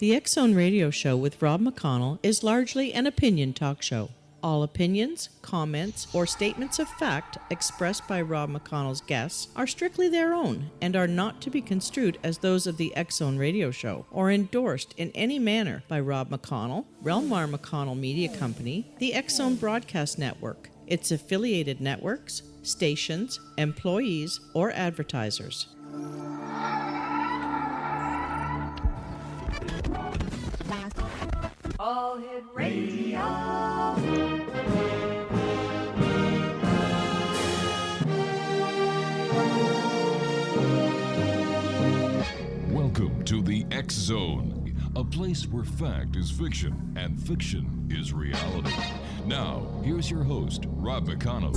The X Zone Radio Show with Rob McConnell is largely an opinion talk show. All opinions, comments, or statements of fact expressed by Rob McConnell's guests are strictly their own and are not to be construed as those of the X Zone Radio Show or endorsed in any manner by Rob McConnell, Relmar McConnell Media Company, the X Zone Broadcast Network, its affiliated networks, stations, employees, or advertisers. All Hit Radio. Welcome to the X Zone, a place where fact is fiction and fiction is reality. Now, here's your host, Rob McConnell.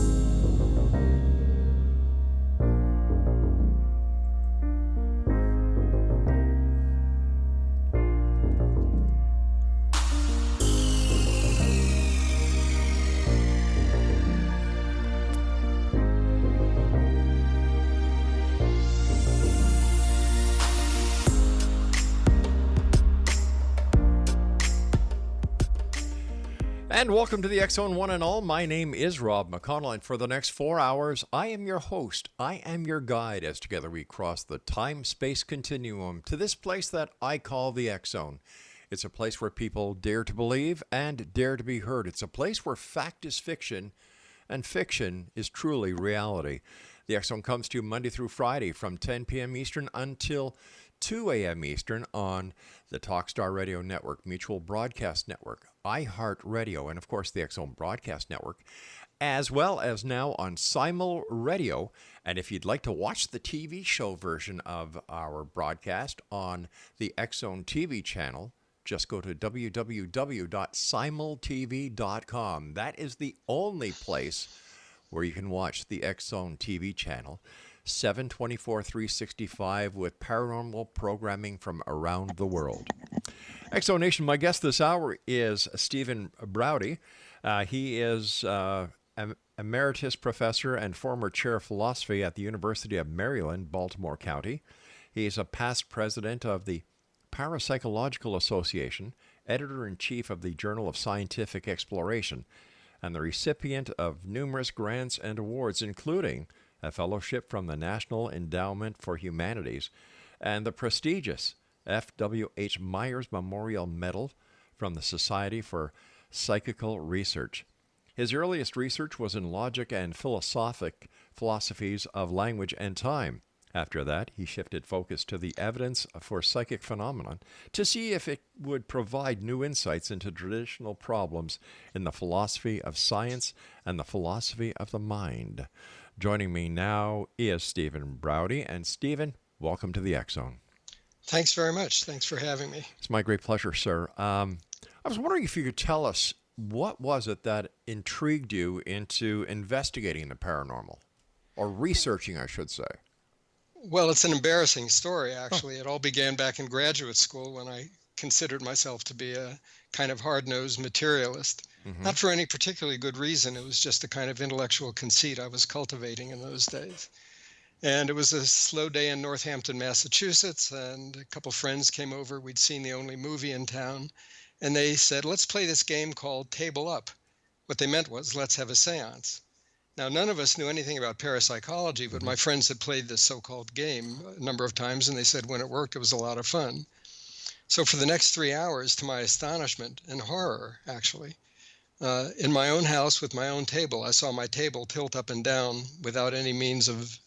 And welcome to the X Zone one and all. My name is Rob McConnell, and for the next 4 hours, I am your host. I am your guide as together we cross the time-space continuum to this place that I call the X Zone. It's a place where people dare to believe and dare to be heard. It's a place where fact is fiction and fiction is truly reality. The X Zone comes to you Monday through Friday from 10 p.m. Eastern until 2 a.m. Eastern on the Talkstar Radio Network, Mutual Broadcast Network, iHeartRadio, and of course the X Zone Broadcast Network, as well as now on Simul Radio. And if you'd like to watch the TV show version of our broadcast on the X Zone TV channel, just go to www.simultv.com. That is the only place where you can watch the X Zone TV channel. 7/24/365 with paranormal programming from around the world. X Zone Nation, my guest this hour is Stephen Braude. He is emeritus professor and former chair of philosophy at the University of Maryland, Baltimore County. He is a past president of the Parapsychological Association, editor-in-chief of the Journal of Scientific Exploration, and the recipient of numerous grants and awards, including a fellowship from the National Endowment for Humanities and the prestigious F.W.H. Myers Memorial Medal from the Society for Psychical Research. His earliest research was in logic and philosophies of language and time. After that, he shifted focus to the evidence for psychic phenomenon to see if it would provide new insights into traditional problems in the philosophy of science and the philosophy of the mind. Joining me now is Stephen Braude. And Stephen, welcome to the X Zone. Thanks very much. Thanks for having me. It's my great pleasure, sir. I was wondering if you could tell us, what was it that intrigued you into investigating the paranormal? Or researching, I should say. Well, it's an embarrassing story, actually. It all began back in graduate school when I considered myself to be a kind of hard-nosed materialist. Mm-hmm. Not for any particularly good reason. It was just the kind of intellectual conceit I was cultivating in those days. And it was a slow day in Northampton, Massachusetts, and a couple friends came over. We'd seen the only movie in town. And they said, let's play this game called Table Up. What they meant was, let's have a seance. Now, none of us knew anything about parapsychology, but my friends had played this so-called game a number of times, and they said when it worked, it was a lot of fun. So for the next 3 hours, to my astonishment and horror, actually, in my own house with my own table, I saw my table tilt up and down without any means of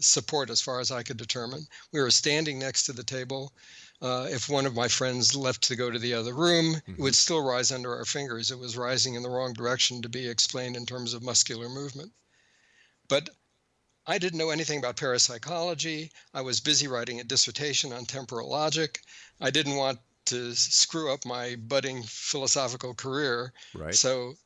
support as far as I could determine. We were standing next to the table. If one of my friends left to go to the other room, it would still rise under our fingers. It was rising in the wrong direction to be explained in terms of muscular movement. But I didn't know anything about parapsychology. I was busy writing a dissertation on temporal logic. I didn't want to screw up my budding philosophical career. Right. So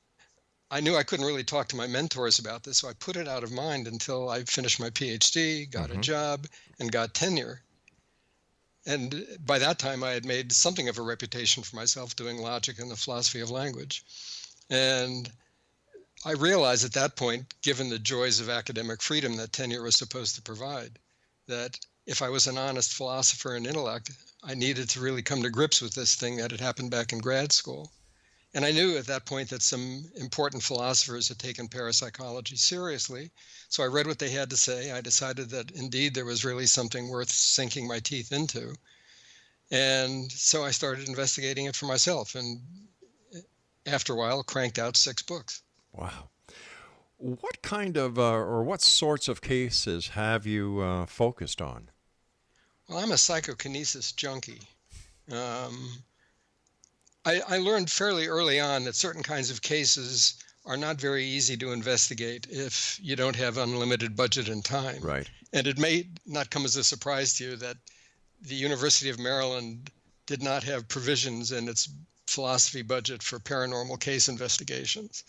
I knew I couldn't really talk to my mentors about this, so I put it out of mind until I finished my PhD, got a job, and got tenure. And by that time, I had made something of a reputation for myself doing logic and the philosophy of language. And I realized at that point, given the joys of academic freedom that tenure was supposed to provide, that if I was an honest philosopher and intellect, I needed to really come to grips with this thing that had happened back in grad school. And I knew at that point that some important philosophers had taken parapsychology seriously. So I read what they had to say. I decided that indeed there was really something worth sinking my teeth into. And so I started investigating it for myself, and after a while cranked out 6 books. Wow. What kind of, or what sorts of cases have you focused on? Well, I'm a psychokinesis junkie. I learned fairly early on that certain kinds of cases are not very easy to investigate if you don't have unlimited budget and time. Right. And it may not come as a surprise to you that the University of Maryland did not have provisions in its philosophy budget for paranormal case investigations.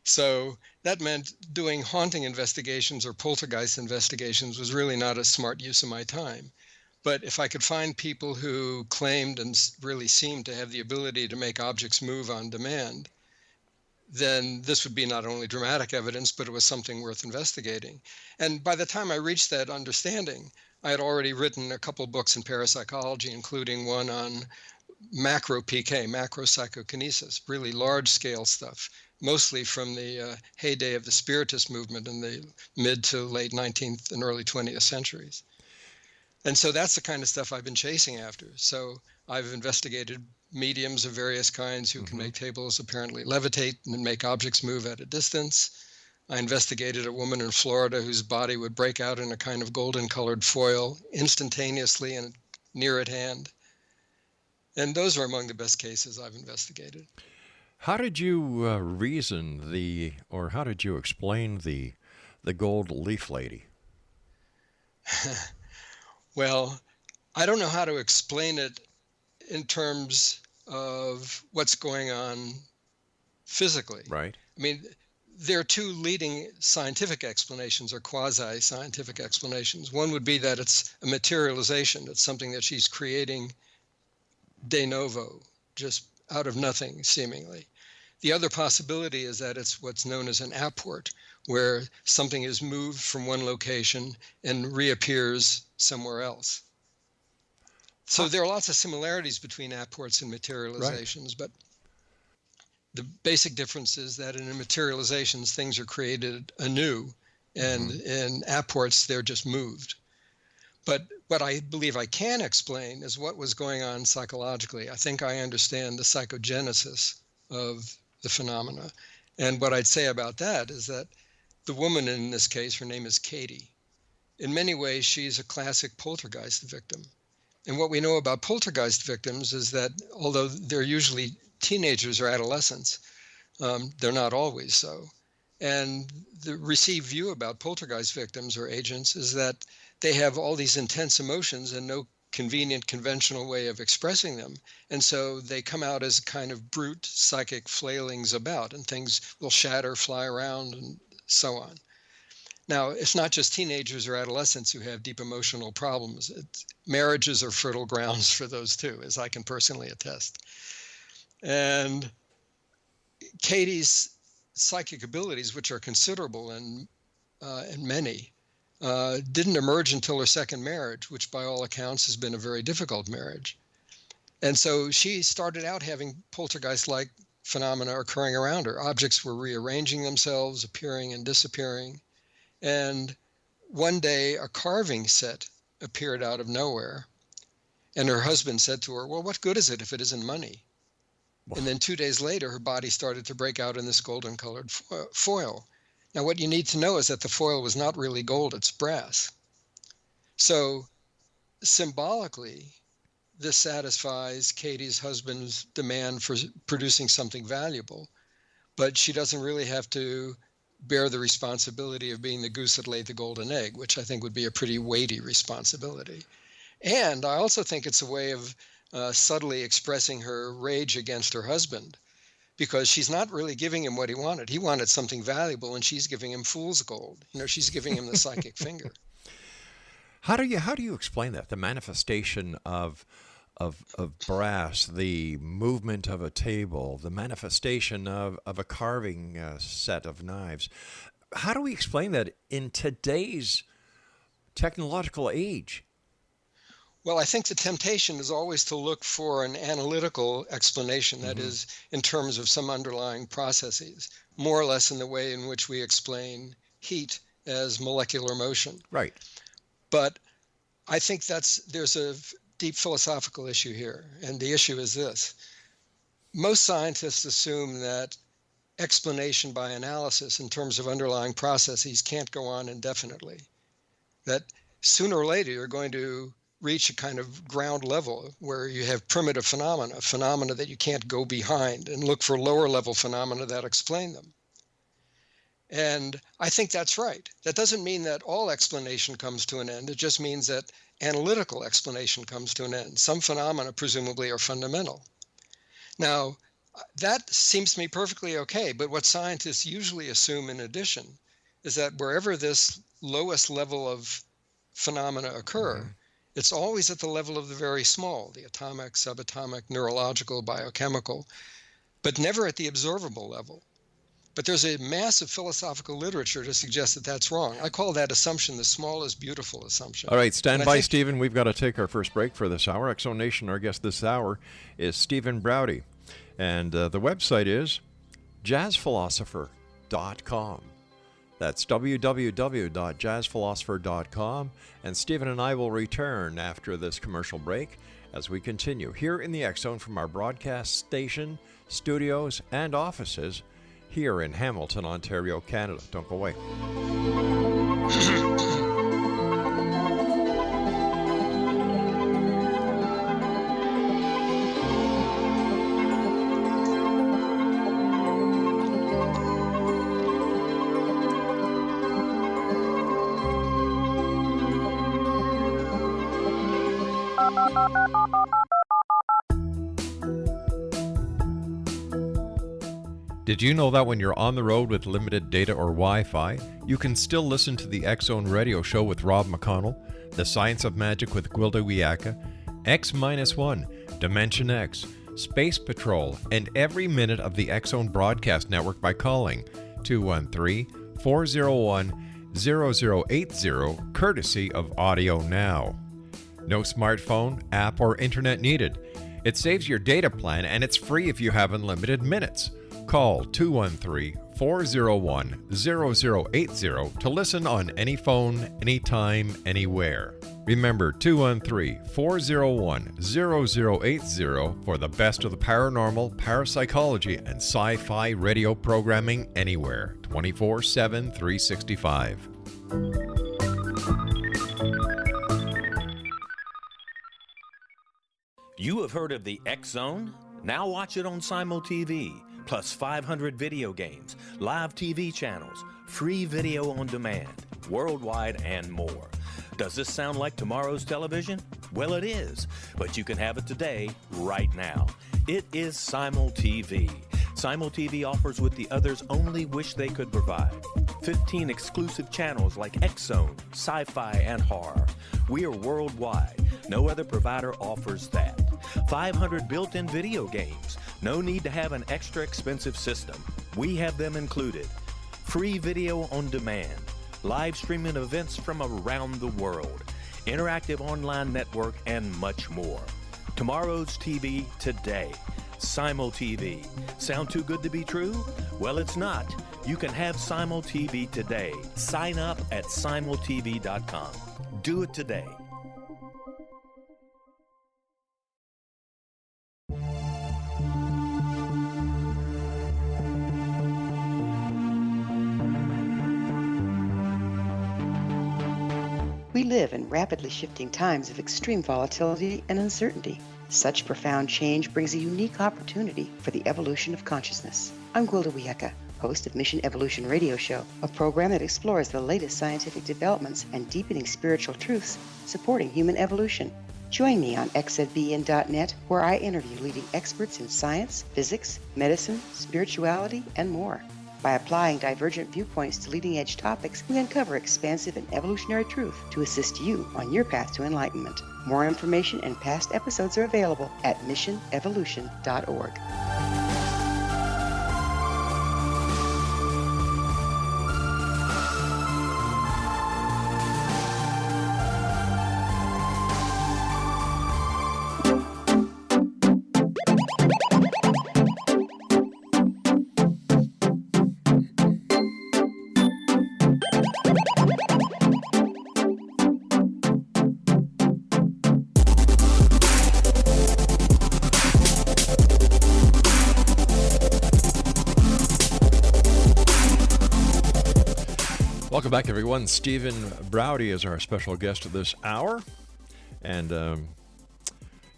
So that meant doing haunting investigations or poltergeist investigations was really not a smart use of my time. But if I could find people who claimed and really seemed to have the ability to make objects move on demand, then this would be not only dramatic evidence, but it was something worth investigating. And by the time I reached that understanding, I had already written a couple books in parapsychology, including one on macro PK, macro psychokinesis, really large-scale stuff, mostly from the heyday of the Spiritist movement in the mid to late 19th and early 20th centuries. And so that's the kind of stuff I've been chasing after. So I've investigated mediums of various kinds who can make tables apparently levitate and make objects move at a distance. I investigated a woman in Florida whose body would break out in a kind of golden-colored foil instantaneously and near at hand. And those are among the best cases I've investigated. How did you how did you explain the gold leaf lady? Well, I don't know how to explain it in terms of what's going on physically. Right. I mean, there are 2 leading scientific explanations or quasi-scientific explanations. One would be that it's a materialization. It's something that she's creating de novo, just out of nothing, seemingly. The other possibility is that it's what's known as an apport, where something is moved from one location and reappears somewhere else. So there are lots of similarities between apports and materializations, but the basic difference is that in materializations, things are created anew, and in apports, they're just moved. But what I believe I can explain is what was going on psychologically. I think I understand the psychogenesis of the phenomena. And what I'd say about that is that the woman in this case, her name is Katie. In many ways, she's a classic poltergeist victim. And what we know about poltergeist victims is that although they're usually teenagers or adolescents, they're not always so. And the received view about poltergeist victims or agents is that they have all these intense emotions and no convenient, conventional way of expressing them. And so they come out as a kind of brute psychic flailings about, and things will shatter, fly around, and so on. Now, it's not just teenagers or adolescents who have deep emotional problems. Marriages are fertile grounds for those too, as I can personally attest. And Katie's psychic abilities, which are considerable and many, didn't emerge until her second marriage, which by all accounts has been a very difficult marriage. And so she started out having poltergeist-like phenomena occurring around her. Objects were rearranging themselves, appearing and disappearing. And one day a carving set appeared out of nowhere. And her husband said to her, well, what good is it if it isn't money? And then 2 days later, her body started to break out in this golden-colored foil. Now, what you need to know is that the foil was not really gold, it's brass. So symbolically, this satisfies Katie's husband's demand for producing something valuable, but she doesn't really have to bear the responsibility of being the goose that laid the golden egg, which I think would be a pretty weighty responsibility. And I also think it's a way of subtly expressing her rage against her husband, because she's not really giving him what he wanted. He wanted something valuable, and she's giving him fool's gold. You know, she's giving him the psychic finger. How do you explain that? The manifestation of brass, the movement of a table, the manifestation of a carving set of knives. How do we explain that in today's technological age? Well, I think the temptation is always to look for an analytical explanation, that is, in terms of some underlying processes, more or less in the way in which we explain heat as molecular motion. Right. But I think there's a deep philosophical issue here, and the issue is this. Most scientists assume that explanation by analysis in terms of underlying processes can't go on indefinitely, that sooner or later you're going to reach a kind of ground level where you have primitive phenomena that you can't go behind and look for lower level phenomena that explain them. And I think that's right. That doesn't mean that all explanation comes to an end. It just means that analytical explanation comes to an end. Some phenomena presumably are fundamental. Now, that seems to me perfectly okay, but what scientists usually assume in addition is that wherever this lowest level of phenomena occur, it's always at the level of the very small, the atomic, subatomic, neurological, biochemical, but never at the observable level. But there's a massive philosophical literature to suggest that that's wrong. I call that assumption the small is beautiful assumption. All right, stand by, Stephen. We've got to take our first break for this hour. Exo Nation, our guest this hour is Stephen Braude. And the website is jazzphilosopher.com. That's www.jazzphilosopher.com. And Stephen and I will return after this commercial break as we continue here in the X Zone from our broadcast station, studios, and offices here in Hamilton, Ontario, Canada. Don't go away. Did you know that when you're on the road with limited data or Wi-Fi, you can still listen to the X Zone radio show with Rob McConnell, The Science of Magic with Gwilda Wiyaka, X-1, Dimension X, Space Patrol, and every minute of the X Zone broadcast network by calling 213-401-0080, courtesy of Audio Now. No smartphone, app, or internet needed. It saves your data plan and it's free if you have unlimited minutes. Call 213-401-0080 to listen on any phone, anytime, anywhere. Remember 213-401-0080 for the best of the paranormal, parapsychology, and sci-fi radio programming anywhere, 24/7, 365. You have heard of the X Zone? Now watch it on Simul TV. Plus 500 video games, live TV channels, free video on demand, worldwide, and more. Does this sound like tomorrow's television? Well, it is, but you can have it today, right now. It is Simul TV. Simul TV offers what the others only wish they could provide. 15 exclusive channels like X Zone, sci-fi, and horror. We are worldwide. No other provider offers that. 500 built-in video games. No need to have an extra expensive system. We have them included. Free video on demand. Live streaming events from around the world. Interactive online network, and much more. Tomorrow's TV today. Simul TV. Sound too good to be true? Well, it's not. You can have Simul TV today. Sign up at simultv.com. Do it today. We live in rapidly shifting times of extreme volatility and uncertainty. Such profound change brings a unique opportunity for the evolution of consciousness. I'm Gwilda Wiyaka, host of Mission Evolution Radio Show, a program that explores the latest scientific developments and deepening spiritual truths supporting human evolution. Join me on xzbn.net, where I interview leading experts in science, physics, medicine, spirituality, and more. By applying divergent viewpoints to leading-edge topics, we uncover expansive and evolutionary truth to assist you on your path to enlightenment. More information and past episodes are available at missionevolution.org. Welcome back, everyone. Stephen Braude is our special guest this hour, and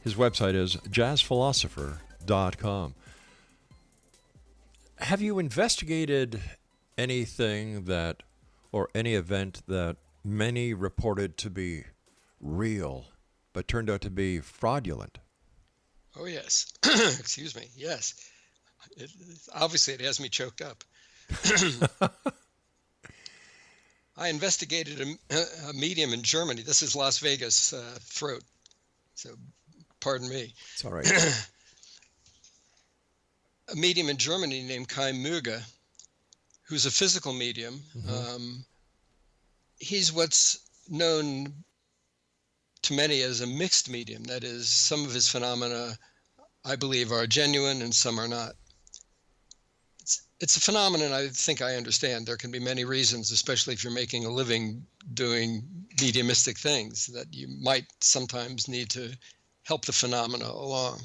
his website is jazzphilosopher.com. Have you investigated anything that, or any event that many reported to be real, but turned out to be fraudulent? Oh, yes. Excuse me. Yes. Obviously, it has me choked up. I investigated a medium in Germany. This is Las Vegas throat, so pardon me. It's all right. A medium in Germany named Kai Müge, who's a physical medium. He's what's known to many as a mixed medium. That is, some of his phenomena, I believe, are genuine and some are not. It's a phenomenon I think I understand. There can be many reasons, especially if you're making a living doing mediumistic things, that you might sometimes need to help the phenomena along.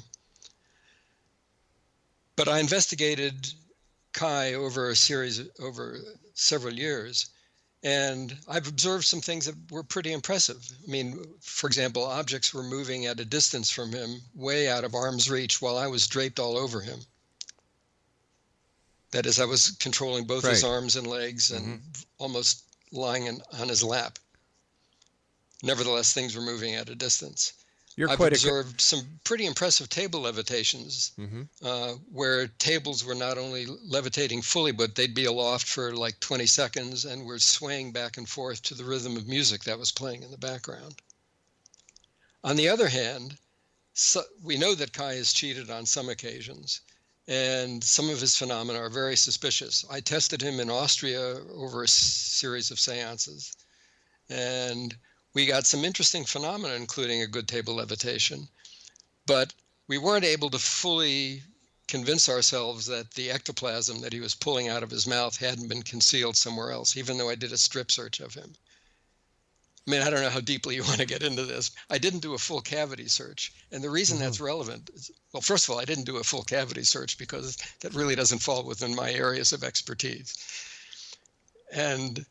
But I investigated Kai over several years, and I've observed some things that were pretty impressive. I mean, for example, objects were moving at a distance from him, way out of arm's reach, while I was draped all over him. That is, I was controlling both his arms and legs and almost lying on his lap. Nevertheless, things were moving at a distance. I've observed some pretty impressive table levitations where tables were not only levitating fully, but they'd be aloft for like 20 seconds and were swaying back and forth to the rhythm of music that was playing in the background. On the other hand, we know that Kai has cheated on some occasions, and some of his phenomena are very suspicious. I tested him in Austria over a series of seances, and we got some interesting phenomena, including a good table levitation, but we weren't able to fully convince ourselves that the ectoplasm that he was pulling out of his mouth hadn't been concealed somewhere else, even though I did a strip search of him. I mean, I don't know how deeply you want to get into this. I didn't do a full cavity search. And the reason that's relevant is, well, first of all, I didn't do a full cavity search because that really doesn't fall within my areas of expertise. And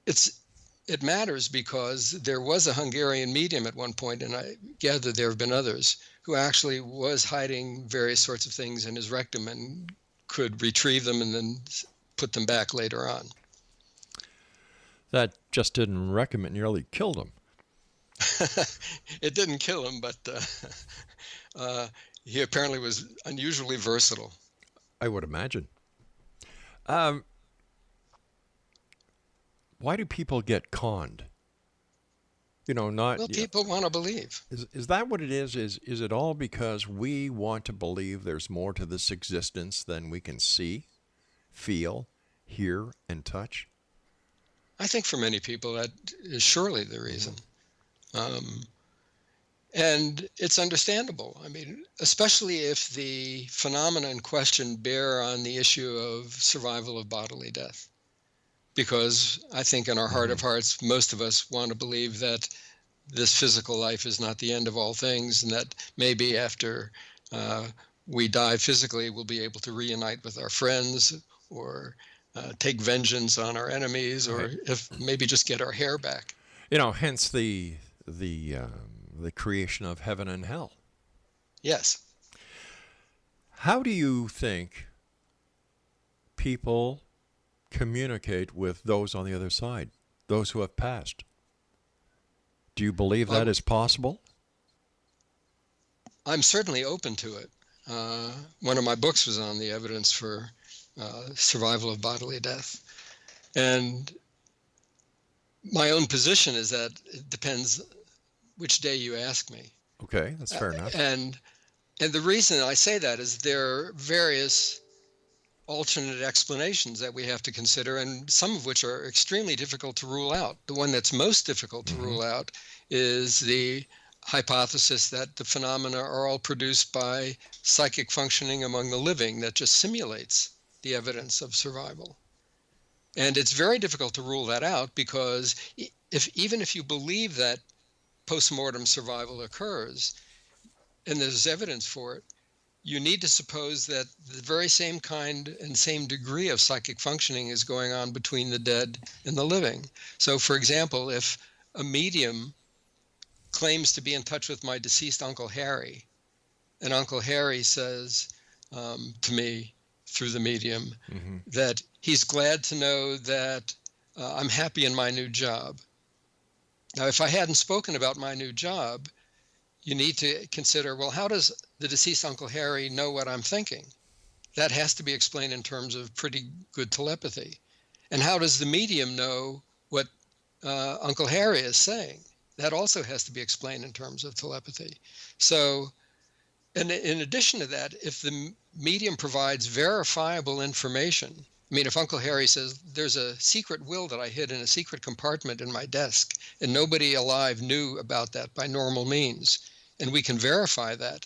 it matters because there was a Hungarian medium at one point, and I gather there have been others, who actually was hiding various sorts of things in his rectum and could retrieve them and then put them back later on. That just didn't wreck him. It nearly killed him. It didn't kill him, but he apparently was unusually versatile. I would imagine. Why do people get conned? People want to believe. Is that what it is? Is it all because we want to believe there's more to this existence than we can see, feel, hear, and touch? I think for many people that is surely the reason. And it's understandable. I mean, especially if the phenomena in question bear on the issue of survival of bodily death. Because I think in our heart of hearts, most of us want to believe that this physical life is not the end of all things, and that maybe after we die physically, we'll be able to reunite with our friends, or take vengeance on our enemies, or if maybe just get our hair back. Hence the creation of heaven and hell. Yes. How do you think people communicate with those on the other side, those who have passed? Do you believe that is possible? I'm certainly open to it. One of my books was on the evidence for survival of bodily death. And my own position is that it depends which day you ask me. Okay, that's fair enough. And the reason I say that is there are various alternate explanations that we have to consider, and some of which are extremely difficult to rule out. The one that's most difficult to rule out is the hypothesis that the phenomena are all produced by psychic functioning among the living that just simulates the evidence of survival. And it's very difficult to rule that out, because even if you believe that post-mortem survival occurs and there's evidence for it, you need to suppose that the very same kind and same degree of psychic functioning is going on between the dead and the living. So, for example, if a medium claims to be in touch with my deceased Uncle Harry, and Uncle Harry says to me through the medium that he's glad to know that I'm happy in my new job. Now, if I hadn't spoken about my new job, you need to consider, well, how does the deceased Uncle Harry know what I'm thinking? That has to be explained in terms of pretty good telepathy. And how does the medium know what Uncle Harry is saying? That also has to be explained in terms of telepathy. So, and in addition to that, if the medium provides verifiable information, I mean, if Uncle Harry says, there's a secret will that I hid in a secret compartment in my desk, and nobody alive knew about that by normal means, and we can verify that,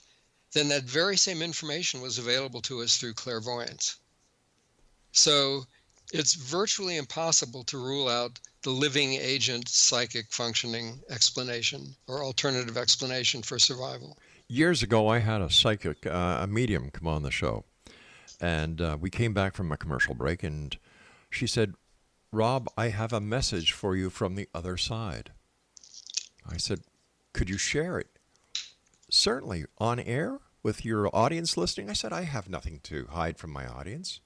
then that very same information was available to us through clairvoyance. So it's virtually impossible to rule out the living agent psychic functioning explanation or alternative explanation for survival. Years ago, I had a psychic, a medium, come on the show. And we came back from a commercial break, and she said, Rob, I have a message for you from the other side. I said, could you share it? Certainly. On air with your audience listening? I said, I have nothing to hide from my audience.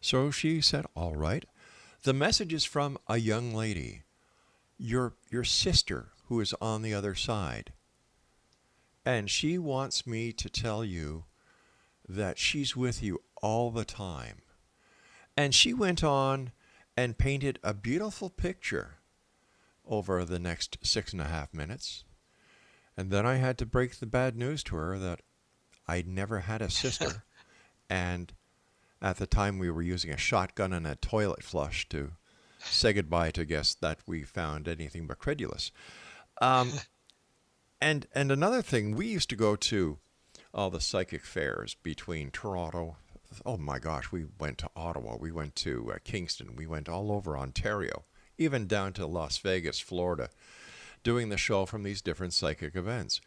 So she said, all right. The message is from a young lady, your sister, who is on the other side. And she wants me to tell you that she's with you all the time. And she went on and painted a beautiful picture over the next 6.5 minutes. And then I had to break the bad news to her that I'd never had a sister. And at the time we were using a shotgun and a toilet flush to say goodbye to guests that we found anything but credulous. And another thing, we used to go to all the psychic fairs between Toronto. Oh my gosh, we went to Ottawa, we went to Kingston, we went all over Ontario, even down to Las Vegas, Florida, doing the show from these different psychic events.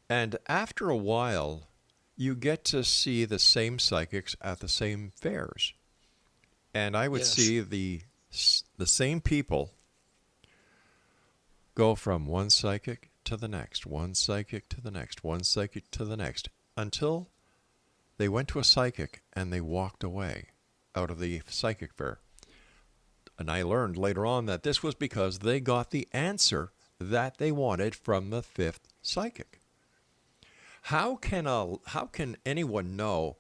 And after a while, you get to see the same psychics at the same fairs. And I would see the same people go from one psychic to the next, one psychic to the next, one psychic to the next, until they went to a psychic and they walked away out of the psychic fair. And I learned later on that this was because they got the answer that they wanted from the fifth psychic. How can anyone know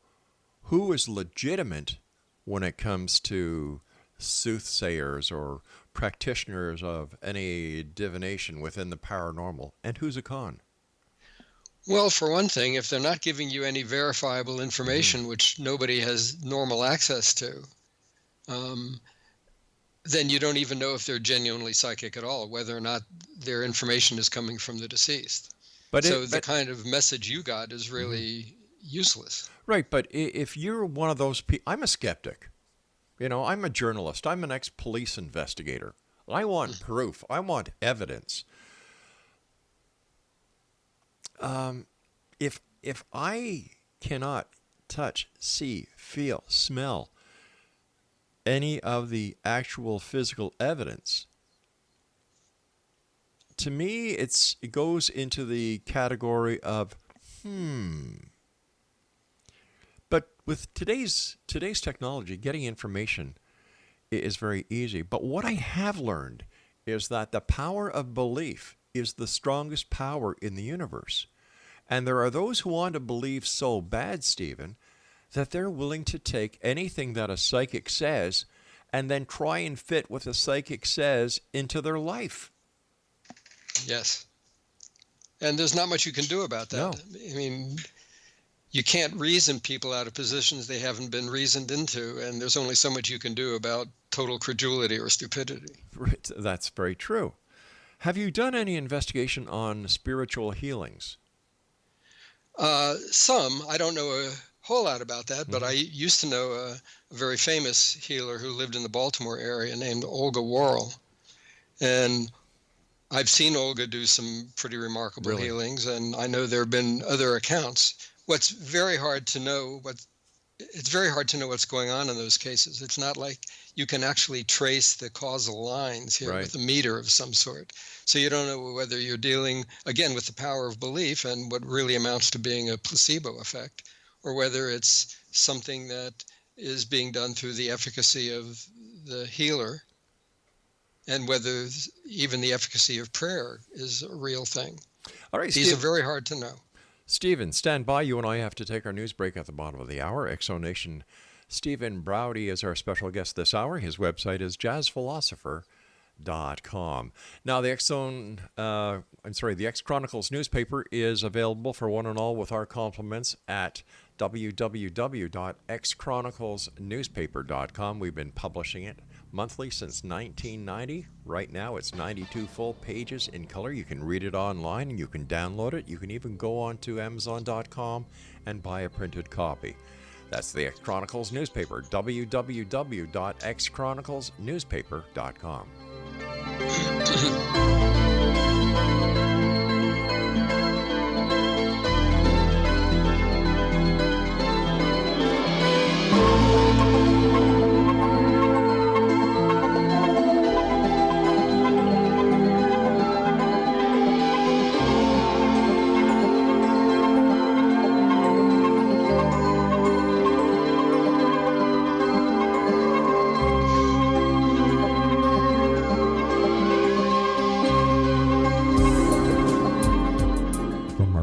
who is legitimate when it comes to soothsayers or practitioners of any divination within the paranormal, and who's a con? Well, for one thing, if they're not giving you any verifiable information, which nobody has normal access to, then you don't even know if they're genuinely psychic at all, whether or not their information is coming from the deceased. So the kind of message you got is really useless. Right, but if you're one of those people, I'm a skeptic. You know, I'm a journalist. I'm an ex-police investigator. I want proof. I want evidence. If I cannot touch, see, feel, smell any of the actual physical evidence, to me, it goes into the category of, But with today's technology, getting information is very easy. But what I have learned is that the power of belief is the strongest power in the universe. And there are those who want to believe so bad, Stephen, that they're willing to take anything that a psychic says and then try and fit what the psychic says into their life. Yes. And there's not much you can do about that. No. I mean, you can't reason people out of positions they haven't been reasoned into, and there's only so much you can do about total credulity or stupidity. Right. That's very true. Have you done any investigation on spiritual healings? Some. I don't know a whole lot about that, but I used to know a very famous healer who lived in the Baltimore area named Olga Worrell. And I've seen Olga do some pretty remarkable healings, and I know there have been other accounts. What's very hard to know, it's very hard to know what's going on in those cases. It's not like you can actually trace the causal lines here with a meter of some sort. So you don't know whether you're dealing, again, with the power of belief and what really amounts to being a placebo effect, or whether it's something that is being done through the efficacy of the healer, and whether even the efficacy of prayer is a real thing. All right, These are very hard to know. Stephen, stand by. You and I have to take our news break at the bottom of the hour. Exonation Stephen Braude is our special guest this hour. His website is jazzphilosopher.com. Now, the the X Chronicles newspaper is available for one and all with our compliments at www.xchroniclesnewspaper.com. We've been publishing it monthly since 1990. Right now, it's 92 full pages in color. You can read it online and you can download it. You can even go on to Amazon.com and buy a printed copy. That's the X Chronicles newspaper, www.xchroniclesnewspaper.com.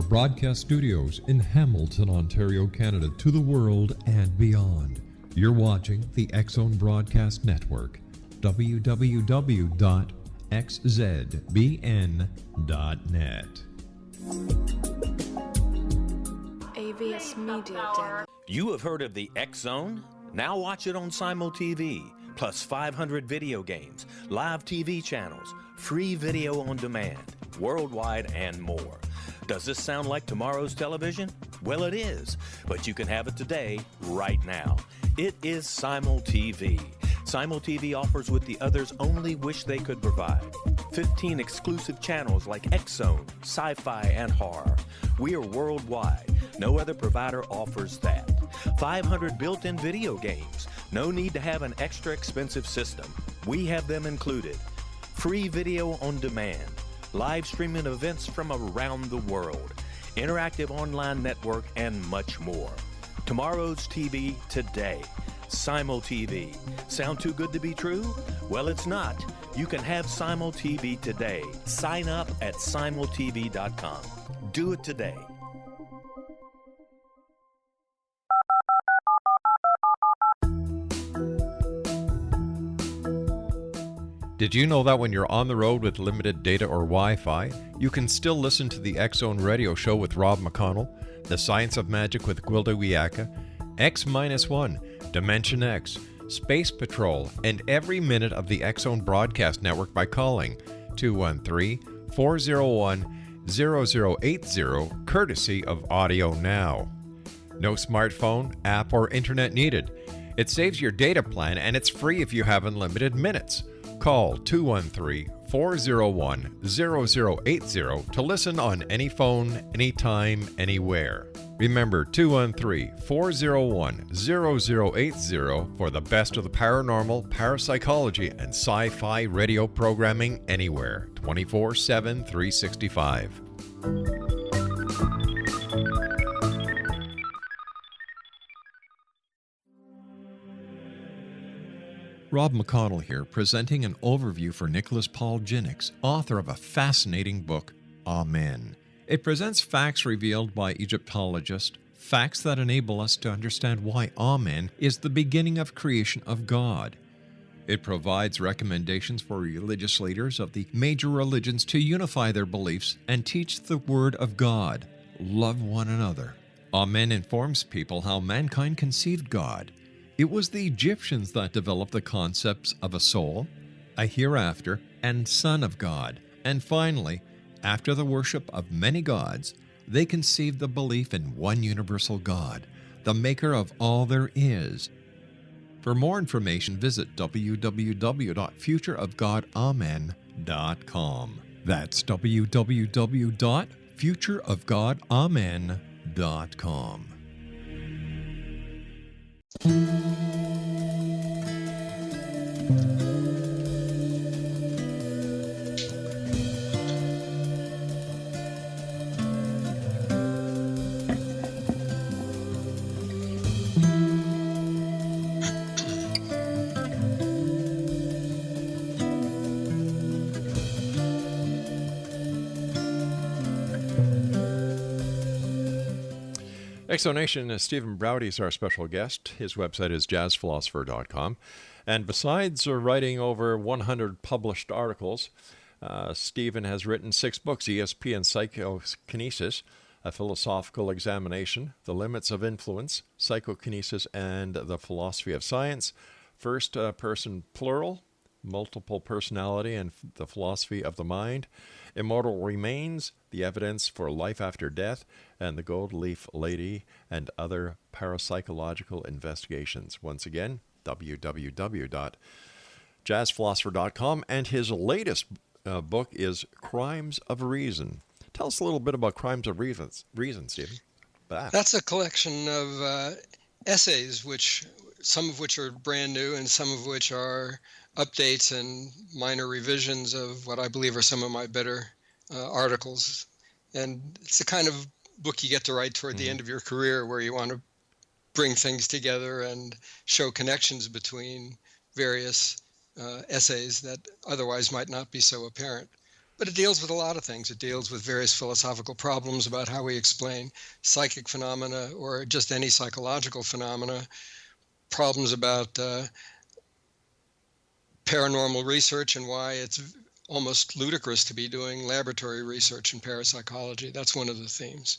Broadcast studios in Hamilton, Ontario, Canada, to the world and beyond. You're watching the X-Zone Broadcast Network, www.xzbn.net. AVS Media. You have heard of the X-Zone? Now watch it on Simul TV, plus 500 video games, live TV channels, free video on demand, worldwide, and more. Does this sound like tomorrow's television? Well, it is, but you can have it today, right now. It is Simul TV. Simul TV offers what the others only wish they could provide. 15 exclusive channels like X-Zone, sci-fi, and horror. We are worldwide. No other provider offers that. 500 built-in video games. No need to have an extra expensive system. We have them included. Free video on demand. Live streaming events from around the world, interactive online network, and much more. Tomorrow's TV today. Simul TV. Sound too good to be true? Well, it's not. You can have Simul TV today. Sign up at simultv.com. Do it today. Did you know that when you're on the road with limited data or Wi-Fi, you can still listen to the X-Zone radio show with Rob McConnell, The Science of Magic with Gwilda Wiyaka, X-1, Dimension X, Space Patrol, and every minute of the X-Zone broadcast network by calling 213-401-0080, courtesy of Audio Now. No smartphone, app, or internet needed. It saves your data plan and it's free if you have unlimited minutes. Call 213-401-0080 to listen on any phone, anytime, anywhere. Remember 213-401-0080 for the best of the paranormal, parapsychology, and sci-fi radio programming anywhere, 24/7, 365. Rob McConnell here, presenting an overview for Nicholas Paul Jennings, author of a fascinating book, Amen. It presents facts revealed by Egyptologists, facts that enable us to understand why Amen is the beginning of creation of God. It provides recommendations for religious leaders of the major religions to unify their beliefs and teach the Word of God. Love one another. Amen informs people how mankind conceived God. It was the Egyptians that developed the concepts of a soul, a hereafter, and Son of God. And finally, after the worship of many gods, they conceived the belief in one universal God, the maker of all there is. For more information, visit www.futureofgodamen.com. That's www.futureofgodamen.com. psychokinesis.com. Exonation, Stephen Braude is our special guest. His website is jazzphilosopher.com. And besides writing over 100 published articles, Stephen has written 6 books: ESP and Psychokinesis, A Philosophical Examination, The Limits of Influence, Psychokinesis and the Philosophy of Science, First Person Plural, Multiple Personality and the Philosophy of the Mind, Immortal Remains, The Evidence for Life After Death, and The Gold Leaf Lady, and Other Parapsychological Investigations. Once again, www.jazzphilosopher.com. And his latest book is Crimes of Reason. Tell us a little bit about Crimes of Reason, Stephen. That's a collection of essays, some of which are brand new and some of which are updates and minor revisions of what I believe are some of my better articles. And it's the kind of book you get to write toward the end of your career, where you want to bring things together and show connections between various essays that otherwise might not be so apparent. But it deals with a lot of things. It deals with various philosophical problems about how we explain psychic phenomena or just any psychological phenomena, problems about paranormal research and why it's almost ludicrous to be doing laboratory research in parapsychology. That's one of the themes.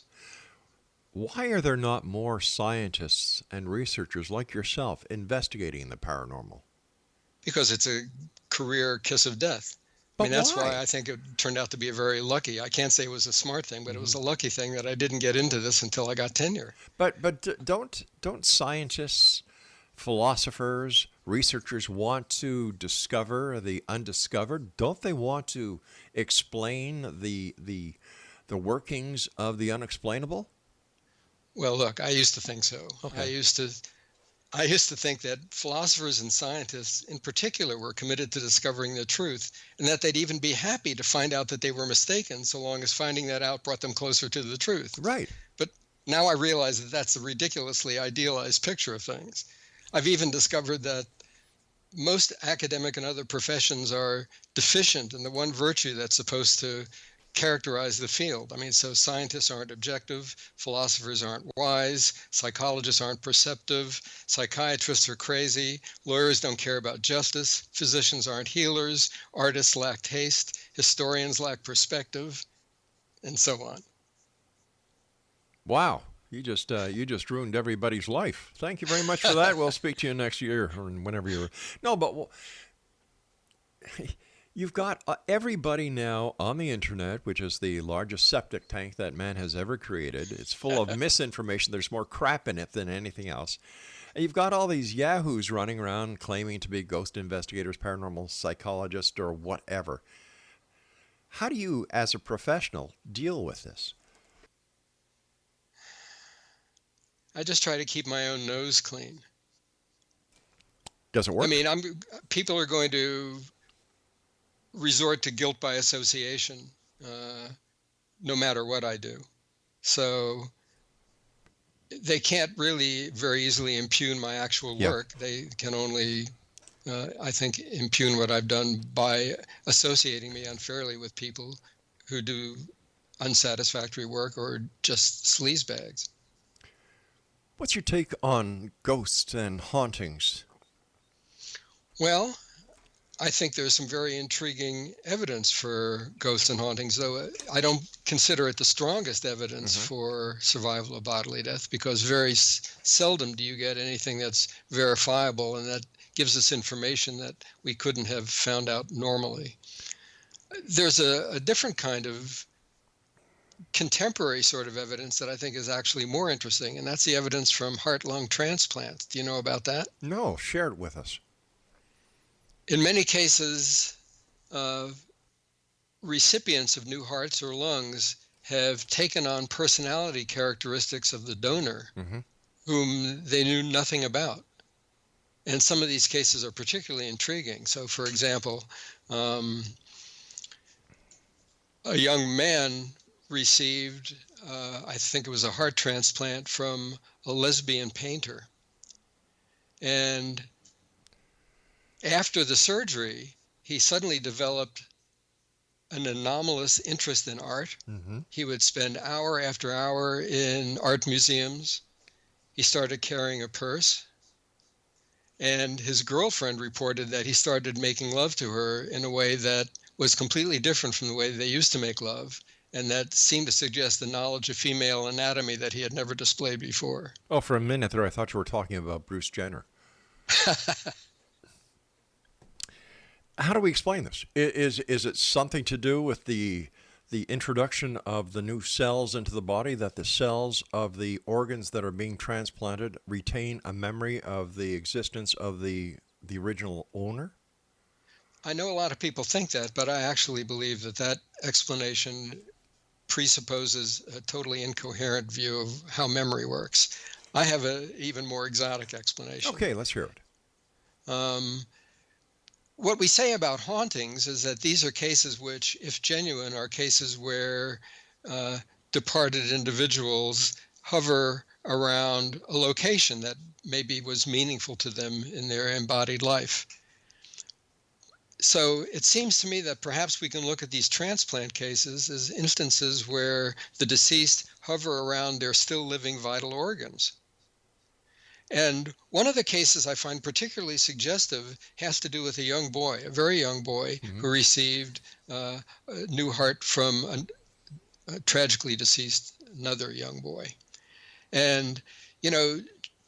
Why are there not more scientists and researchers like yourself investigating the paranormal? Because it's a career kiss of death. I mean, that's why I think it turned out to be a very lucky. I can't say it was a smart thing, but it was a lucky thing that I didn't get into this until I got tenure. But don't scientists, philosophers, researchers want to discover the undiscovered? Don't they want to explain the workings of the unexplainable? Well, look, I used to think so. Okay. I used to think that philosophers and scientists in particular were committed to discovering the truth, and that they'd even be happy to find out that they were mistaken, so long as finding that out brought them closer to the truth. Right. But now I realize that that's a ridiculously idealized picture of things. I've even discovered that most academic and other professions are deficient in the one virtue that's supposed to characterize the field. I mean, so scientists aren't objective, philosophers aren't wise, psychologists aren't perceptive, psychiatrists are crazy, lawyers don't care about justice, physicians aren't healers, artists lack taste, historians lack perspective, and so on. Wow. You just ruined everybody's life. Thank you very much for that. We'll speak to you next year or whenever you're... No, but... You've got everybody now on the internet, which is the largest septic tank that man has ever created. It's full of misinformation. There's more crap in it than anything else. And you've got all these yahoos running around claiming to be ghost investigators, paranormal psychologists, or whatever. How do you, as a professional, deal with this? I just try to keep my own nose clean. Does it work? I mean, people are going to resort to guilt by association, no matter what I do. So they can't really very easily impugn my actual work. They can only, I think, impugn what I've done by associating me unfairly with people who do unsatisfactory work or just sleazebags. What's your take on ghosts and hauntings? Well, I think there's some very intriguing evidence for ghosts and hauntings, though I don't consider it the strongest evidence for survival of bodily death, because very seldom do you get anything that's verifiable and that gives us information that we couldn't have found out normally. There's a different kind of contemporary sort of evidence that I think is actually more interesting, and that's the evidence from heart-lung transplants. Do you know about that? No, share it with us. In many cases, recipients of new hearts or lungs have taken on personality characteristics of the donor, whom they knew nothing about. And some of these cases are particularly intriguing. So, for example, a young man received, I think it was a heart transplant from a lesbian painter. And after the surgery, he suddenly developed an anomalous interest in art. He would spend hour after hour in art museums. He started carrying a purse. And his girlfriend reported that he started making love to her in a way that was completely different from the way they used to make love. And that seemed to suggest the knowledge of female anatomy that he had never displayed before. Oh, for a minute there, I thought you were talking about Bruce Jenner. How do we explain this? Is it something to do with the introduction of the new cells into the body, that the cells of the organs that are being transplanted retain a memory of the existence of the original owner? I know a lot of people think that, but I actually believe that explanation presupposes a totally incoherent view of how memory works. I have an even more exotic explanation. Okay, let's hear it. What we say about hauntings is that these are cases which, if genuine, are cases where departed individuals hover around a location that maybe was meaningful to them in their embodied life. So it seems to me that perhaps we can look at these transplant cases as instances where the deceased hover around their still living vital organs. And one of the cases I find particularly suggestive has to do with a young boy, a very young boy, who received a new heart from a tragically deceased another young boy. And,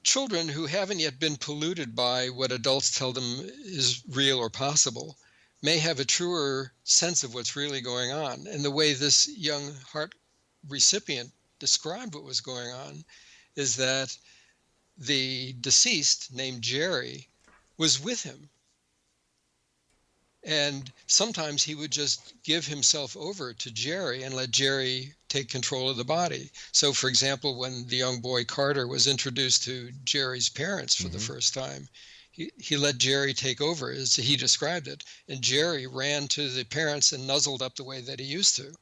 children who haven't yet been polluted by what adults tell them is real or possible may have a truer sense of what's really going on. And the way this young heart recipient described what was going on is that the deceased, named Jerry, was with him. And sometimes he would just give himself over to Jerry and let Jerry take control of the body. So, for example, when the young boy Carter was introduced to Jerry's parents for the first time, he let Jerry take over, as he described it. And Jerry ran to the parents and nuzzled up the way that he used to.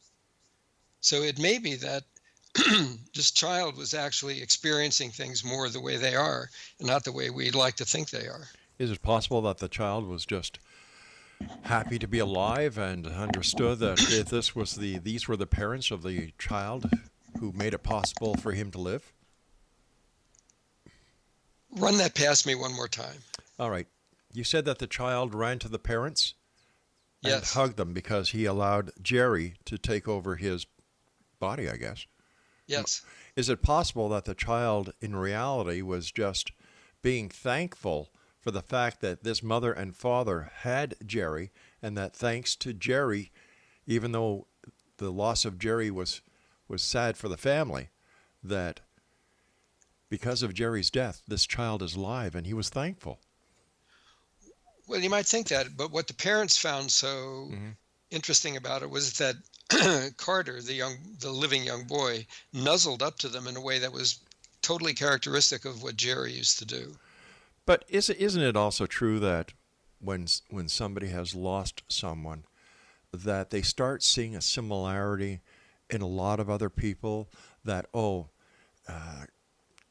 So it may be that this child was actually experiencing things more the way they are and not the way we'd like to think they are. Is it possible that the child was just happy to be alive and understood that these were the parents of the child who made it possible for him to live? Run that past me one more time. All right. You said that the child ran to the parents and Yes. hugged them because he allowed Jerry to take over his body, I guess. Yes. Is it possible that the child in reality was just being thankful for the fact that this mother and father had Jerry, and that thanks to Jerry, even though the loss of Jerry was sad for the family, that because of Jerry's death, this child is alive, and he was thankful? Well, you might think that, but what the parents found so interesting about it was that Carter, the living young boy, nuzzled up to them in a way that was totally characteristic of what Jerry used to do. But isn't it also true that when somebody has lost someone, that they start seeing a similarity in a lot of other people, that,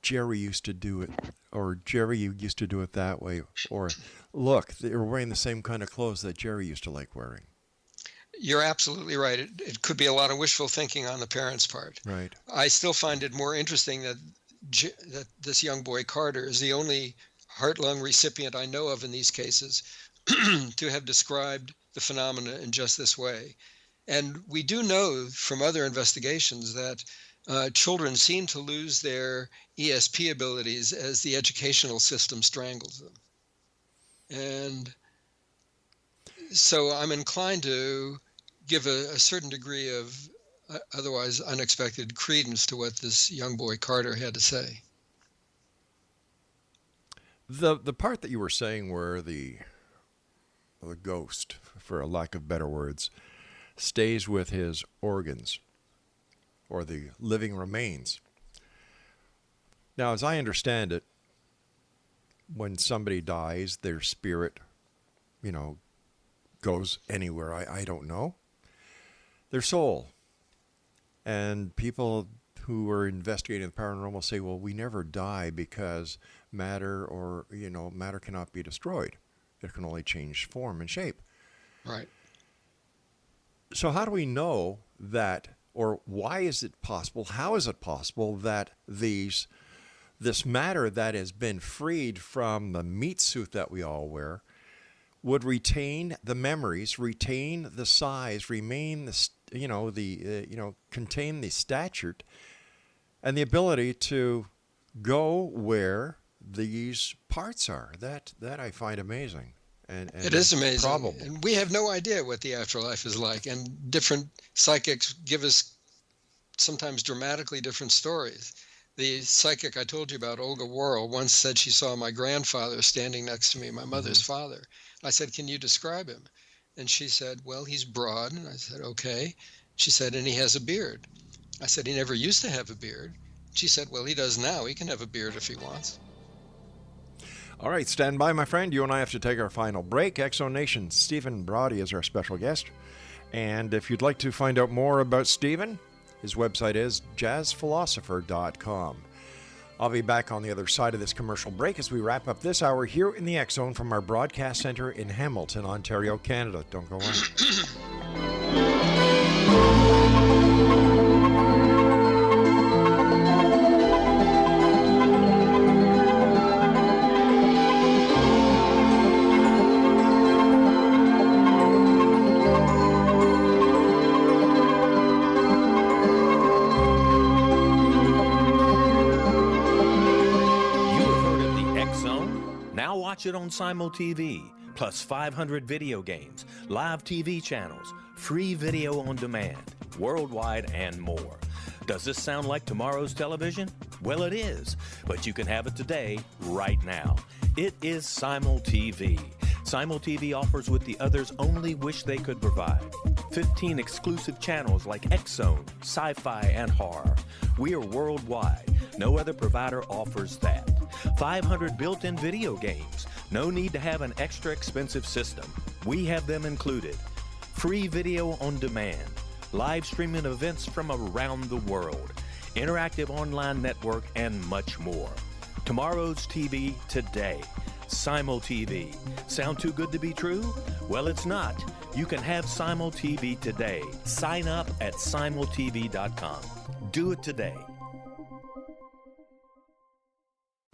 Jerry used to do it, or Jerry used to do it that way, or look, they're wearing the same kind of clothes that Jerry used to like wearing? You're absolutely right. It could be a lot of wishful thinking on the parents' part. Right. I still find it more interesting that this young boy Carter is the only heart-lung recipient I know of in these cases to have described the phenomena in just this way. And we do know from other investigations that children seem to lose their ESP abilities as the educational system strangles them. And so I'm inclined to give a certain degree of otherwise unexpected credence to what this young boy Carter had to say. The part that you were saying where the ghost, for a lack of better words, stays with his organs, or the living remains. Now, as I understand it, when somebody dies, their spirit, goes anywhere. I don't know. Their soul. And people who are investigating the paranormal say, well, we never die because matter cannot be destroyed. It can only change form and shape. Right. So how do we know that, or why is it possible, how is it possible that this matter that has been freed from the meat suit that we all wear would retain the memories, retain the size, remain contain the stature and the ability to go where these parts are? That I find amazing. And it is amazing. Probable. And we have no idea what the afterlife is like. And different psychics give us sometimes dramatically different stories. The psychic I told you about, Olga Worrell, once said she saw my grandfather standing next to me, my mother's father. I said, can you describe him? And she said, well, he's broad. And I said, okay. She said, and he has a beard. I said, he never used to have a beard. She said, well, he does now. He can have a beard if he wants. All right, stand by, my friend. You and I have to take our final break. Exo Nation, Stephen Braude is our special guest. And if you'd like to find out more about Stephen, his website is jazzphilosopher.com. I'll be back on the other side of this commercial break as we wrap up this hour here in the X Zone from our broadcast center in Hamilton, Ontario, Canada. Don't go away. Watch it on SimulTV, plus 500 video games, live TV channels, free video on demand, worldwide, and more. Does this sound like tomorrow's television? Well, it is, but you can have it today, right now. It is SimulTV. SimulTV offers what the others only wish they could provide. 15 exclusive channels like X-Zone, Sci-Fi, and Horror. We are worldwide. No other provider offers that. 500 built-in video games. No need to have an extra expensive system. We have them included. Free video on demand. Live streaming events from around the world. Interactive online network, and much more. Tomorrow's TV today. SimulTV. Sound too good to be true? Well, it's not. You can have SimulTV today. Sign up at simultv.com. Do it today.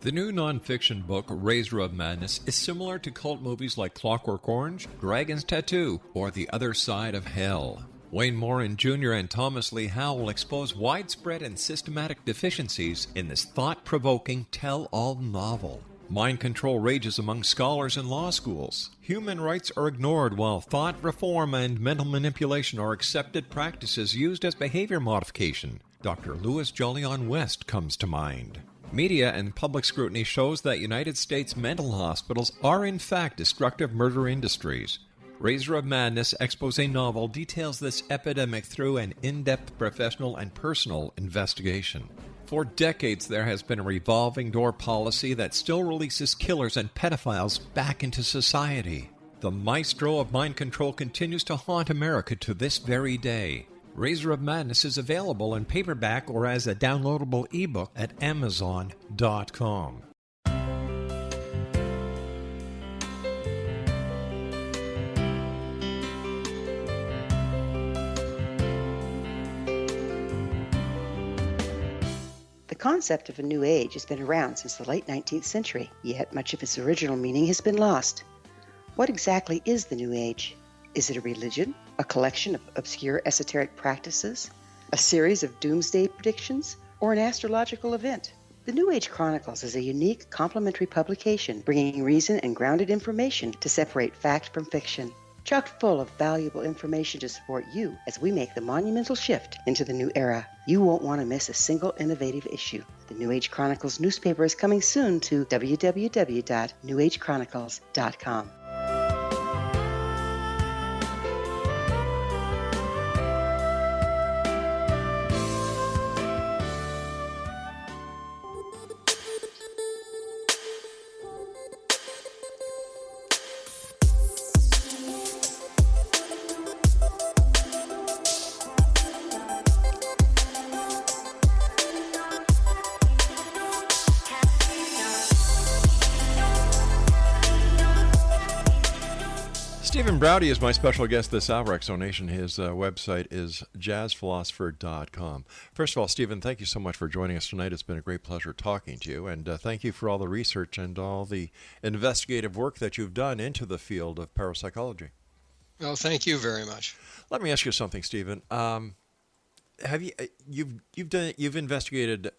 The new nonfiction book, Razor of Madness, is similar to cult movies like Clockwork Orange, Dragon's Tattoo, or The Other Side of Hell. Wayne Morin Jr. and Thomas Lee Howell will expose widespread and systematic deficiencies in this thought-provoking tell-all novel. Mind control rages among scholars in law schools. Human rights are ignored while thought reform and mental manipulation are accepted practices used as behavior modification. Dr. Louis Jolyon West comes to mind. Media and public scrutiny shows that United States mental hospitals are in fact destructive murder industries. Razor of Madness expose novel details this epidemic through an in-depth professional and personal investigation. For decades, there has been a revolving door policy that still releases killers and pedophiles back into society. The maestro of mind control continues to haunt America to this very day. Razor of Madness is available in paperback or as a downloadable ebook at Amazon.com. The concept of a new age has been around since the late 19th century, yet much of its original meaning has been lost. What exactly is the new age? Is it a religion, a collection of obscure esoteric practices, a series of doomsday predictions, or an astrological event? The New Age Chronicles is a unique complementary publication bringing reason and grounded information to separate fact from fiction. Chock full of valuable information to support you as we make the monumental shift into the new era. You won't want to miss a single innovative issue. The New Age Chronicles newspaper is coming soon to www.newagechronicles.com. Stephen Braude is my special guest this hour, Exonation. His website is jazzphilosopher.com. First of all, Stephen, thank you so much for joining us tonight. It's been a great pleasure talking to you, and thank you for all the research and all the investigative work that you've done into the field of parapsychology. Well, thank you very much. Let me ask you something, Stephen. Have you've investigated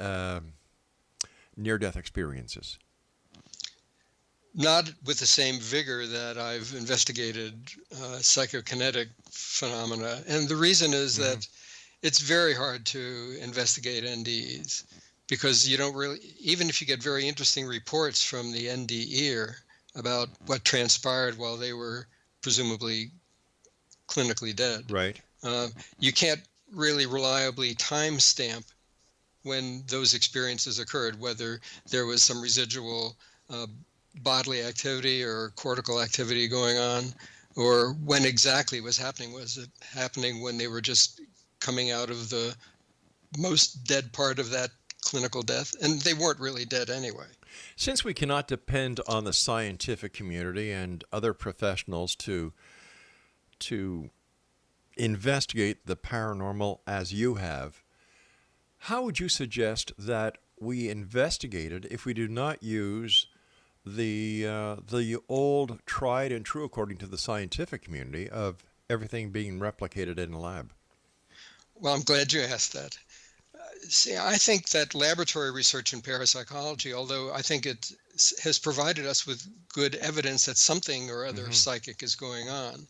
near-death experiences? Not with the same vigor that I've investigated psychokinetic phenomena. And the reason is that it's very hard to investigate NDEs because you don't really, even if you get very interesting reports from the NDEer about what transpired while they were presumably clinically dead. Right. You can't really reliably timestamp when those experiences occurred, whether there was some residual bodily activity or cortical activity going on, or when exactly it was happening. Was it happening when they were just coming out of the most dead part of that clinical death? And they weren't really dead anyway. Since we cannot depend on the scientific community and other professionals to investigate the paranormal as you have, how would you suggest that we investigate it if we do not use the old tried and true, according to the scientific community, of everything being replicated in a lab? Well, I'm glad you asked that. See, I think that laboratory research in parapsychology, although I think it has provided us with good evidence that something or other psychic is going on,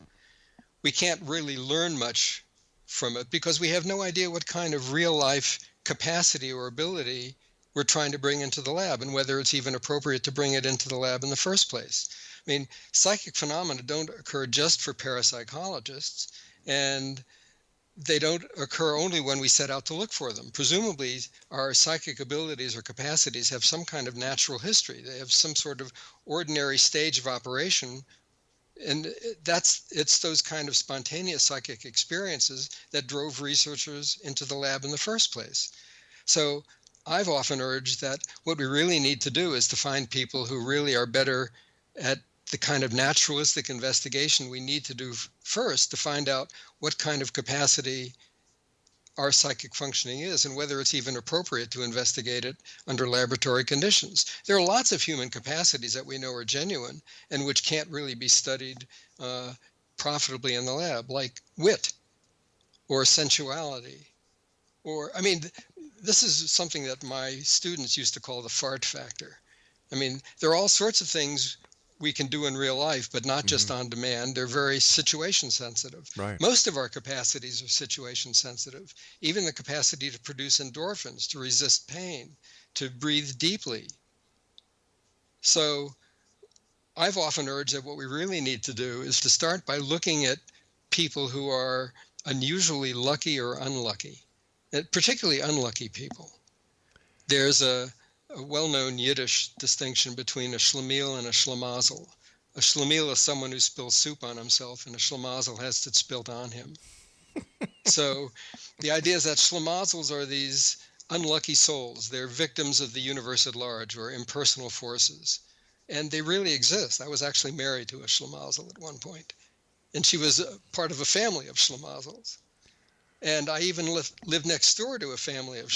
we can't really learn much from it because we have no idea what kind of real life capacity or ability we're trying to bring into the lab and whether it's even appropriate to bring it into the lab in the first place. I mean, psychic phenomena don't occur just for parapsychologists, and they don't occur only when we set out to look for them. Presumably, our psychic abilities or capacities have some kind of natural history. They have some sort of ordinary stage of operation, and it's those kind of spontaneous psychic experiences that drove researchers into the lab in the first place. So I've often urged that what we really need to do is to find people who really are better at the kind of naturalistic investigation we need to do first to find out what kind of capacity our psychic functioning is and whether it's even appropriate to investigate it under laboratory conditions. There are lots of human capacities that we know are genuine and which can't really be studied profitably in the lab, like wit or sensuality. Or, I mean, this is something that my students used to call the fart factor. I mean, there are all sorts of things we can do in real life, but not just on demand. They're very situation sensitive. Right. Most of our capacities are situation sensitive. Even the capacity to produce endorphins, to resist pain, to breathe deeply. So I've often urged that what we really need to do is to start by looking at people who are unusually lucky or unlucky, particularly unlucky people. There's a well-known Yiddish distinction between a schlemiel and a schlemazel. A schlemiel is someone who spills soup on himself, and a schlemazel has it spilled on him. So the idea is that schlemazels are these unlucky souls. They're victims of the universe at large, or impersonal forces. And they really exist. I was actually married to a schlemazel at one point, and she was part of a family of schlemazels. And I even lived next door to a family of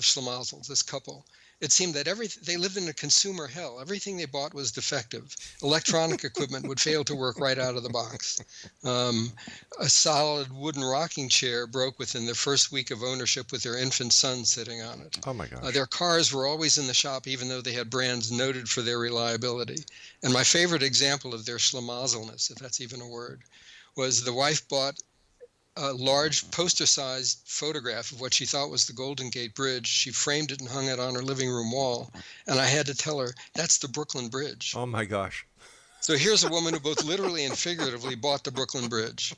schlemazels, this couple. It seemed that they lived in a consumer hell. Everything they bought was defective. Electronic equipment would fail to work right out of the box. A solid wooden rocking chair broke within their first week of ownership with their infant son sitting on it. Oh, my gosh. Their cars were always in the shop, even though they had brands noted for their reliability. And my favorite example of their schlemazelness, if that's even a word, was the wife bought a large poster-sized photograph of what she thought was the Golden Gate Bridge. She framed it and hung it on her living room wall. And I had to tell her, that's the Brooklyn Bridge. Oh, my gosh. So here's a woman who both literally and figuratively bought the Brooklyn Bridge.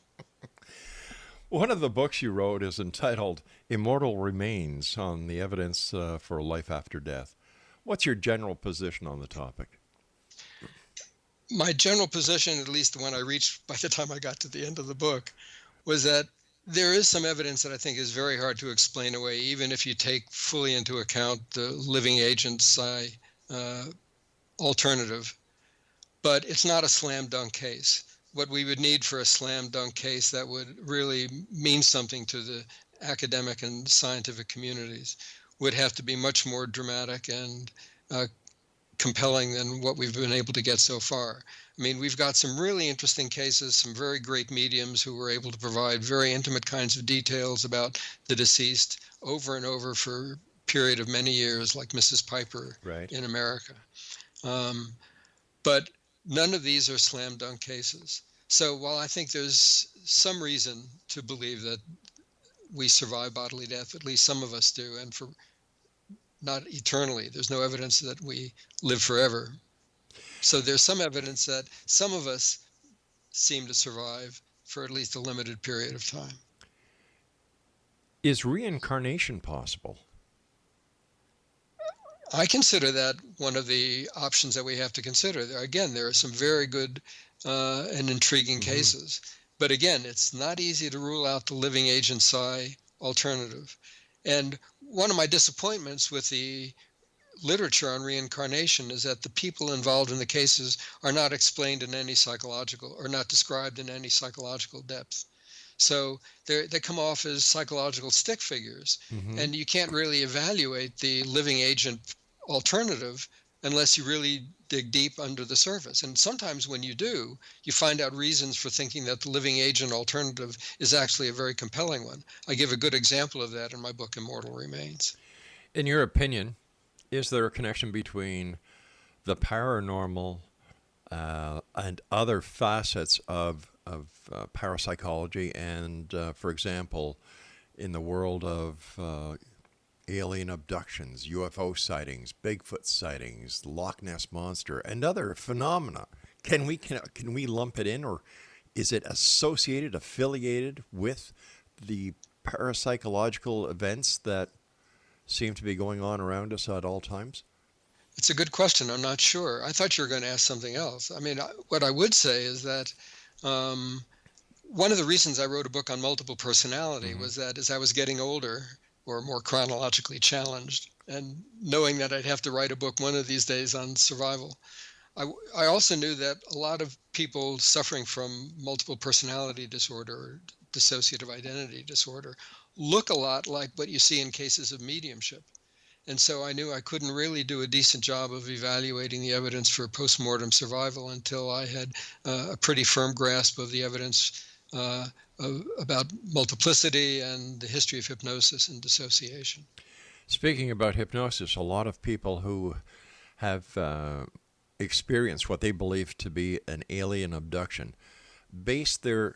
One of the books you wrote is entitled Immortal Remains on the Evidence for Life After Death. What's your general position on the topic? My general position, at least the one I reached by the time I got to the end of the book, was that there is some evidence that I think is very hard to explain away, even if you take fully into account the living agent psi alternative. But it's not a slam dunk case. what we would need for a slam dunk case that would really mean something to the academic and scientific communities would have to be much more dramatic and compelling than what we've been able to get so far. I mean, we've got some really interesting cases, some very great mediums who were able to provide very intimate kinds of details about the deceased over and over for a period of many years, like Mrs. Piper in America. But none of these are slam dunk cases. So while I think there's some reason to believe that we survive bodily death, at least some of us do, and for not eternally, there's no evidence that we live forever. So there's some evidence that some of us seem to survive for at least a limited period of time. Is reincarnation possible? I consider that one of the options that we have to consider. Again, there are some very good and intriguing cases. But again, it's not easy to rule out the living agent psi alternative. And one of my disappointments with the literature on reincarnation is that the people involved in the cases are not explained in any psychological, or not described in any psychological depth. So they come off as psychological stick figures, and you can't really evaluate the living agent alternative unless you really dig deep under the surface. And sometimes when you do, you find out reasons for thinking that the living agent alternative is actually a very compelling one. I give a good example of that in my book, Immortal Remains. In your opinion, is there a connection between the paranormal and other facets of parapsychology and, for example, in the world of alien abductions, UFO sightings, Bigfoot sightings, Loch Ness Monster, and other phenomena? Can we lump it in, or is it associated, affiliated with the parapsychological events that seem to be going on around us at all times? It's a good question. I'm not sure. I thought you were going to ask something else. I mean, what I would say is that one of the reasons I wrote a book on multiple personality was that as I was getting older, or more chronologically challenged, and knowing that I'd have to write a book one of these days on survival, I also knew that a lot of people suffering from multiple personality disorder or dissociative identity disorder look a lot like what you see in cases of mediumship. And so I knew I couldn't really do a decent job of evaluating the evidence for postmortem survival until I had a pretty firm grasp of the evidence about multiplicity and the history of hypnosis and dissociation. Speaking about hypnosis, a lot of people who have experienced what they believe to be an alien abduction base their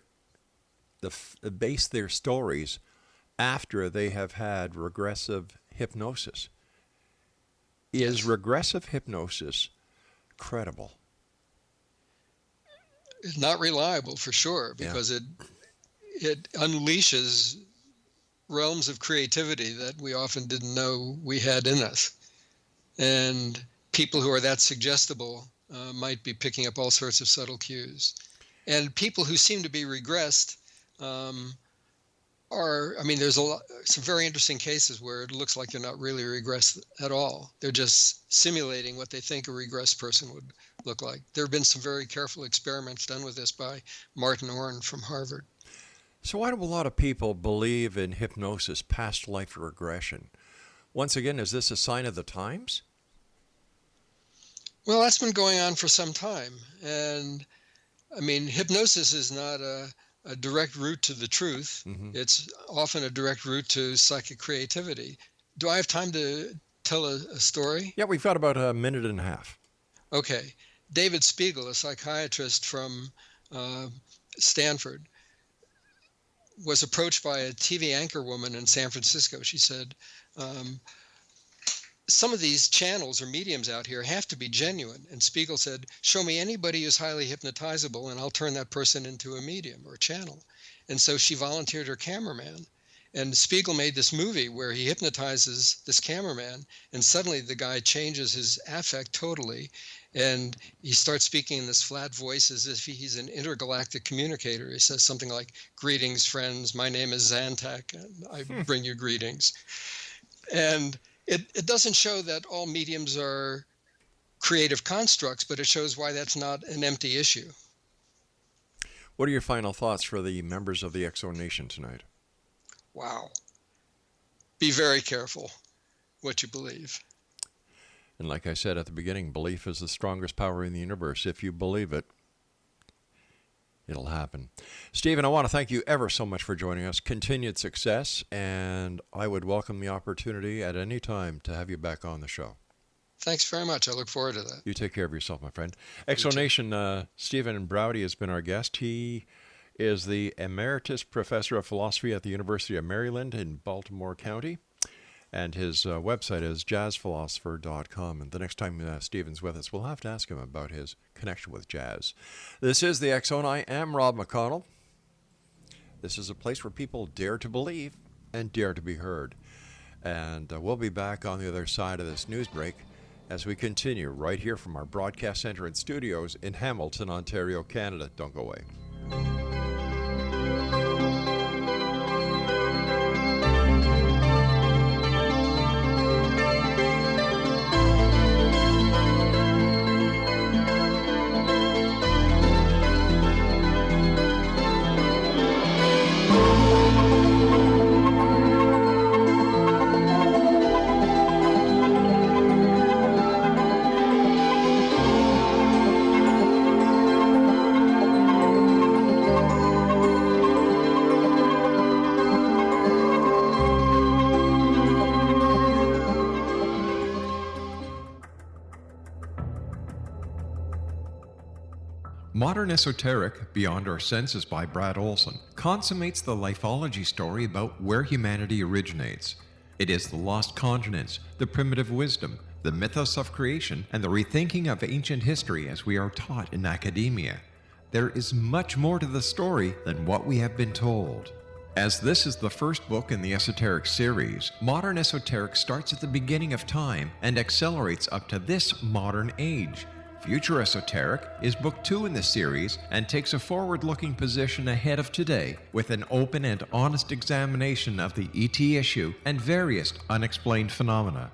stories after they have had regressive hypnosis. Is regressive hypnosis credible? It's not reliable for sure, because it unleashes realms of creativity that we often didn't know we had in us. And people who are that suggestible might be picking up all sorts of subtle cues. And people who seem to be regressed there's some very interesting cases where it looks like they're not really regressed at all. They're just simulating what they think a regressed person would look like. There have been some very careful experiments done with this by Martin Orne from Harvard. So why do a lot of people believe in hypnosis, past life regression? Once again, is this a sign of the times? Well, that's been going on for some time. And I mean, hypnosis is not a direct route to the truth. It's often a direct route to psychic creativity. Do I have time to tell a story? Yeah, we've got about a minute and a half. Okay. David Spiegel, a psychiatrist from Stanford, was approached by a TV anchor woman in San Francisco. She said, some of these channels or mediums out here have to be genuine. And Spiegel said, show me anybody who's highly hypnotizable and I'll turn that person into a medium or a channel. And so she volunteered her cameraman. And Spiegel made this movie where he hypnotizes this cameraman, and suddenly the guy changes his affect totally. And he starts speaking in this flat voice as if he's an intergalactic communicator. He says something like, greetings, friends. My name is Zantac, and I bring you greetings. And it doesn't show that all mediums are creative constructs, but it shows why that's not an empty issue. What are your final thoughts for the members of the X-Zone Nation tonight? Wow. Be very careful what you believe. And like I said at the beginning, belief is the strongest power in the universe. If you believe it, it'll happen. Stephen, I want to thank you ever so much for joining us. Continued success, and I would welcome the opportunity at any time to have you back on the show. Thanks very much. I look forward to that. You take care of yourself, my friend. X-Zone Nation, Stephen Braude has been our guest. He is the emeritus professor of philosophy at the University of Maryland in Baltimore County. And his website is jazzphilosopher.com. And the next time Stephen's with us, we'll have to ask him about his connection with jazz. This is the X-Zone. I am Rob McConnell. This is a place where people dare to believe and dare to be heard. And we'll be back on the other side of this news break as we continue right here from our broadcast center and studios in Hamilton, Ontario, Canada. Don't go away. Modern Esoteric, Beyond Our Senses by Brad Olson, consummates the lifology story about where humanity originates. It is the lost continents, the primitive wisdom, the mythos of creation, and the rethinking of ancient history as we are taught in academia. There is much more to the story than what we have been told. As this is the first book in the Esoteric series, Modern Esoteric starts at the beginning of time and accelerates up to this modern age. Future Esoteric is book 2 in the series and takes a forward-looking position ahead of today with an open and honest examination of the ET issue and various unexplained phenomena.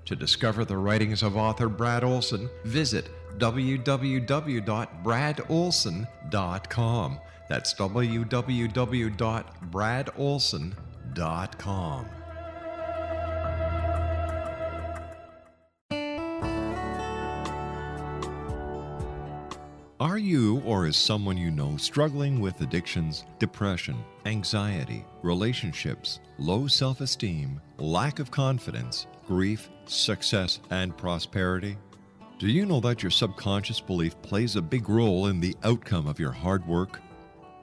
To discover the writings of author Brad Olson, visit www.bradolson.com. That's www.bradolson.com. Are you or is someone you know struggling with addictions, depression, anxiety, relationships, low self-esteem, lack of confidence, grief, success, and prosperity? Do you know that your subconscious belief plays a big role in the outcome of your hard work?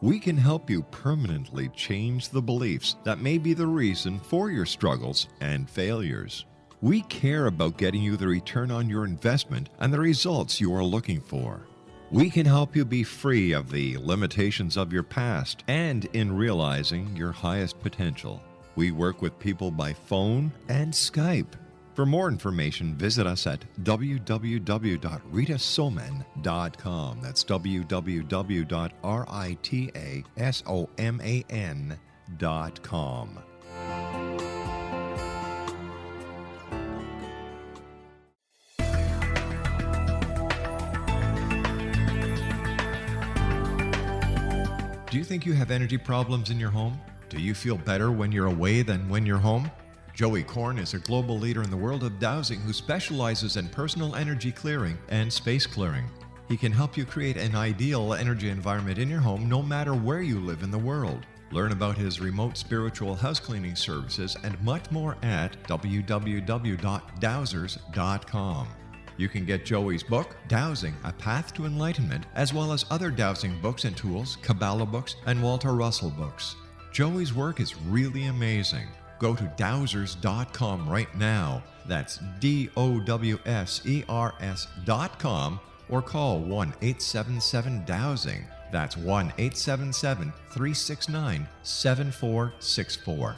We can help you permanently change the beliefs that may be the reason for your struggles and failures. We care about getting you the return on your investment and the results you are looking for. We can help you be free of the limitations of your past and in realizing your highest potential. We work with people by phone and Skype. For more information, visit us at www.ritasoman.com. That's www.ritasoman.com. Do you think you have energy problems in your home? Do you feel better when you're away than when you're home? Joey Korn is a global leader in the world of dowsing who specializes in personal energy clearing and space clearing. He can help you create an ideal energy environment in your home no matter where you live in the world. Learn about his remote spiritual house cleaning services and much more at www.dowsers.com. You can get Joey's book, Dowsing, A Path to Enlightenment, as well as other dowsing books and tools, Kabbalah books, and Walter Russell books. Joey's work is really amazing. Go to dowsers.com right now. That's DOWSERS.com or call 1-877-DOWSING. That's 1-877-369-7464.